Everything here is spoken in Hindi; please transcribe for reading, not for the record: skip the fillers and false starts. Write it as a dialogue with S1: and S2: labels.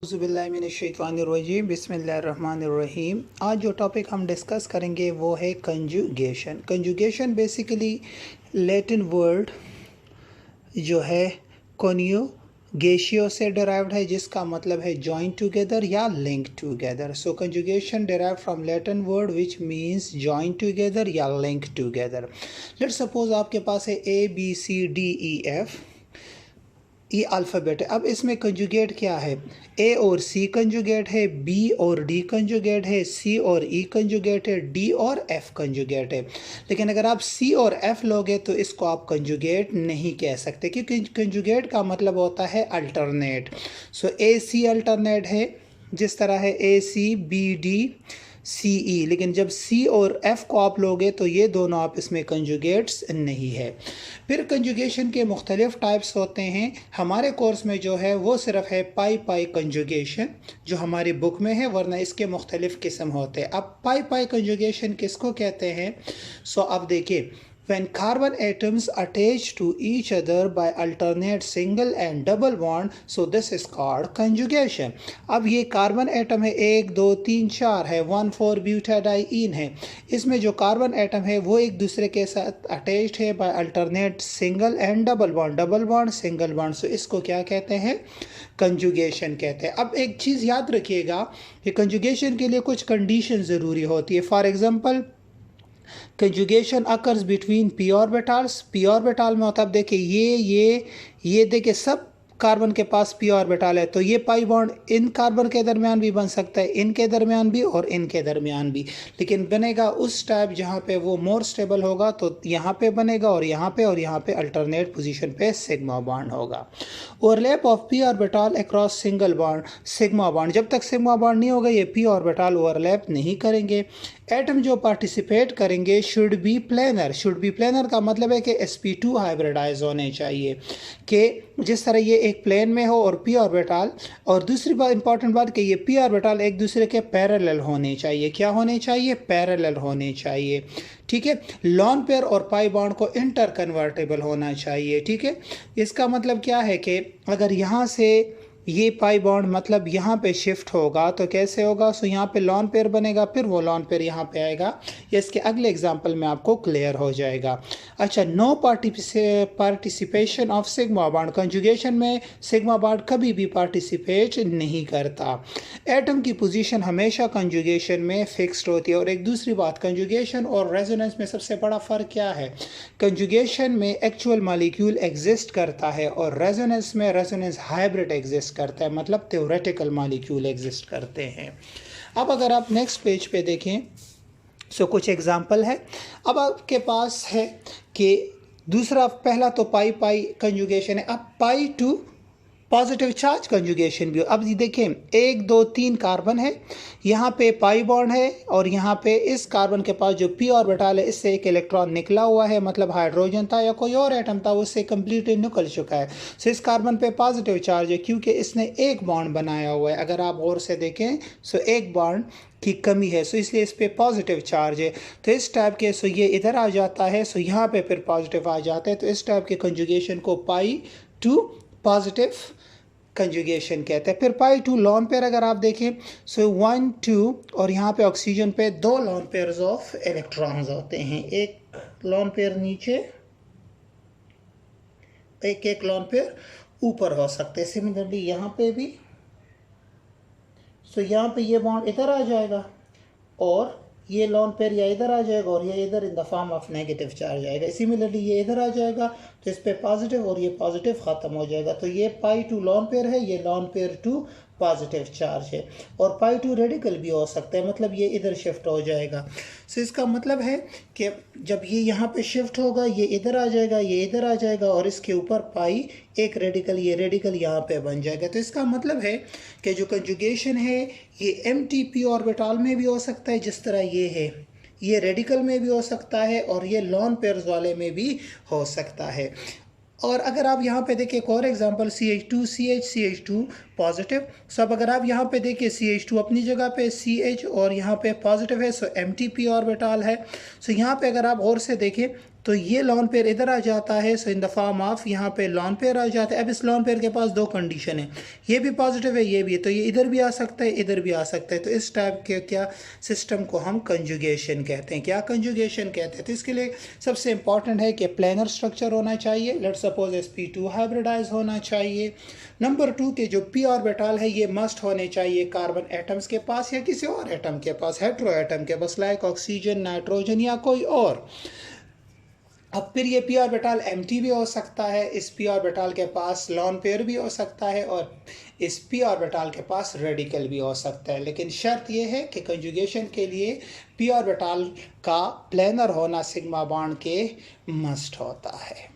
S1: औज़ुबिल्लाहिमिनश्शैतानिर्रजीम बिस्मिल्लाहिर्रहमानिर्रहीम। आज जो टॉपिक हम डिस्कस करेंगे वो है conjugation. Conjugation basically Latin word जो है कॉन्जुगेशियो से डिराइव्ड है, जिसका मतलब है जॉइन टुगेदर या link together. So conjugation derived from Latin word which means join together या लिंक टुगेदर। लेट्स सपोज आपके पास है ABCDEF, ये अल्फ़ाबेट है। अब इसमें कंजुगेट क्या है? ए और सी कंजुगेट है, बी और डी कंजुगेट है, सी और ई कंजुगेट है, डी और एफ कंजुगेट है। लेकिन अगर आप सी और एफ लोगे तो इसको आप कंजुगेट नहीं कह सकते, क्योंकि कंजुगेट का मतलब होता है अल्टरनेट। सो ए सी अल्टरनेट है, जिस तरह है ए सी बी डी सी ई। लेकिन जब सी और एफ को आप लोगे तो ये दोनों आप इसमें कंजुगेट्स नहीं है। फिर कंजुगेशन के मुख्तलिफ टाइप्स होते हैं। हमारे कोर्स में जो है वो सिर्फ है पाई पाई कंजुगेशन जो हमारी बुक में है, वरना इसके मुख्तलिफ किस्म होते हैं। अब पाई पाई कंजुगेशन किसको कहते हैं? सो अब देखिए, when carbon atoms attach to each other by alternate single and double bond, so this is called conjugation। अब ये कार्बन एटम है, 1 2 3 4 है, 1,4 ब्यूटाडाइइन है। इसमें जो कार्बन एटम है वो एक दूसरे के साथ अटैच्ड है by alternate single and double bond, double bond single bond. So इसको क्या कहते हैं? कंजुगेशन कहते हैं। अब एक चीज़ याद रखिएगा कि कंजुगेशन के लिए कुछ कंडीशन ज़रूरी होती है। For example, conjugation occurs between P orbitals. P orbital में होता है, अब देखिए ये देखिए सब कार्बन के पास पी ऑर्बिटल है, तो ये पाई बॉन्ड इन कार्बन के दरमियान भी बन सकता है, इनके दरमियान भी और इनके दरमियान भी। लेकिन बनेगा उस टाइप जहाँ पे वो मोर स्टेबल होगा, तो यहाँ पे बनेगा और यहाँ पे अल्टरनेट पोजीशन पे सिग्मा बॉन्ड होगा। Overlap of P orbital across single bond, sigma bond. जब तक सिग्मा बॉन्ड नहीं होगा ये पी ऑर्बिटल ओवरलैप नहीं करेंगे। एटम जो पार्टिसिपेट करेंगे should be planar. Should be planar का मतलब है कि sp2 हाइब्रिडाइज होने चाहिए, कि जिस तरह ये एक प्लेन में हो और पी ऑर्बिटल, और दूसरी बात इंपॉर्टेंट बात कि ये पी ऑर्बिटल एक दूसरे के पैरेलल होने चाहिए। क्या होने चाहिए? पैरेलल होने चाहिए। ठीक है। लॉन पेयर और पाई बॉन्ड को इंटर कन्वर्टेबल होना चाहिए। ठीक है। इसका मतलब क्या है कि अगर यहाँ से ये पाई बॉन्ड मतलब यहाँ पे शिफ्ट होगा तो कैसे होगा? सो यहाँ पे लॉन पेयर बनेगा, फिर वो लॉन पेयर यहाँ पे आएगा। ये इसके अगले एग्जांपल में आपको क्लियर हो जाएगा। अच्छा, no participation of sigma bond. Conjugation में सिग्मा बॉन्ड कभी भी पार्टिसिपेट नहीं करता। एटम की पोजीशन हमेशा कंजुगेशन में फिक्स्ड होती है। और एक दूसरी बात, कंजुगेशन और रेजोनेंस में सबसे बड़ा फ़र्क क्या है? कंजुगेशन में एक्चुअल मॉलिक्यूल एग्जिस्ट करता है और रेजोनेंस में रेजोनेंस हाइब्रिड एग्जिस्ट करता है, मतलब थ्योरेटिकल मॉलिक्यूल एग्जिस्ट करते हैं। अब अगर आप नेक्स्ट पेज पे देखें, सो कुछ एग्जांपल है। अब आपके पास है कि दूसरा, पहला तो पाई पाई कंजुगेशन है। अब पाई टू पॉजिटिव चार्ज कंजुगेशन भी। अब ये देखें, 1 2 3 कार्बन है, यहाँ पे पाई बॉन्ड है और यहाँ पे इस कार्बन के पास जो पी ऑर्बिटल है इससे एक इलेक्ट्रॉन निकला हुआ है, मतलब हाइड्रोजन था या कोई और एटम था, उससे कम्प्लीटली निकल चुका है। सो इस कार्बन पे पॉजिटिव चार्ज है क्योंकि इसने एक बॉन्ड बनाया हुआ है। अगर आप गौर से देखें सो एक बॉन्ड की कमी है, सो इसलिए इस पे पॉजिटिव चार्ज है। तो इस टाइप के सो ये इधर आ जाता है, सो यहाँ पे फिर पॉजिटिव आ जाता है। तो इस टाइप के कंजुगेशन को पाई टू पॉजिटिव कंजुगेशन कहते हैं। फिर पाई टू लॉन पेयर अगर आप देखें, सो 1 2 और यहाँ पे ऑक्सीजन पे 2 लॉन पेयर्स ऑफ इलेक्ट्रॉन्स होते हैं। एक लॉन पेयर नीचे, एक लॉन पेयर ऊपर हो सकते हैं। सिमिलरली यहाँ पे भी, सो यहाँ पे ये बॉन्ड इधर आ जाएगा और ये लॉन पेयर या इधर आ जाएगा और ये इधर in the form of negative charge आएगा। सिमिलरली ये इधर आ जाएगा तो इस पे पॉजिटिव और ये पॉजिटिव ख़त्म हो जाएगा। तो ये पाई टू लॉन पेयर है, ये lone pair to positive charge है। और पाई टू रेडिकल भी हो सकता है, मतलब ये इधर शिफ्ट हो जाएगा। सो इसका मतलब है कि जब ये यहाँ पे शिफ्ट होगा ये इधर आ जाएगा, ये इधर आ जाएगा और इसके ऊपर पाई एक रेडिकल, ये रेडिकल यहाँ पे बन जाएगा। तो इसका मतलब है कि जो कंजुगेशन है ये एमटीपी ऑर्बिटल में भी हो सकता है जिस तरह ये है, ये रेडिकल में भी हो सकता है और ये लॉन पेयर्स वाले में भी हो सकता है। और अगर आप यहाँ पे देखिए एक और एग्जांपल, CH2 CH पॉजिटिव। सो अब अगर आप यहाँ पे देखिए CH2 अपनी जगह पे, CH और यहाँ पे पॉजिटिव है, सो MTP ऑर्बिटल है। सो यहाँ पे अगर आप और से देखें तो ये लॉन पेयर इधर आ जाता है, सो इन द फॉर्म ऑफ यहाँ पे लॉन पेयर आ जाता है। अब इस लॉन पेयर के पास दो कंडीशन है, ये भी पॉजिटिव है ये भी है, तो ये इधर भी आ सकता है इधर भी आ सकता है। तो इस टाइप के क्या सिस्टम को हम कंजुगेशन कहते हैं। क्या कंजुगेशन कहते हैं? तो इसके लिए सबसे इंपॉर्टेंट है कि प्लेनर स्ट्रक्चर होना चाहिए। लेट्स सपोज sp2 हाइब्रिडाइज होना चाहिए। नंबर 2 के जो p ऑर्बिटल है ये मस्ट होने चाहिए कार्बन एटम्स के पास या किसी और एटम के पास, हेटेरो एटम के पास, लाइक ऑक्सीजन, नाइट्रोजन या कोई और। अब फिर ये p ऑर्बिटल एम्प्टी भी हो सकता है, इस p ऑर्बिटल के पास लॉन पेयर भी हो सकता है और इस p ऑर्बिटल के पास रेडिकल भी हो सकता है। लेकिन शर्त यह है कि कंजुगेशन के लिए p ऑर्बिटल का प्लेनर होना सिग्मा बॉन्ड के मस्ट होता है।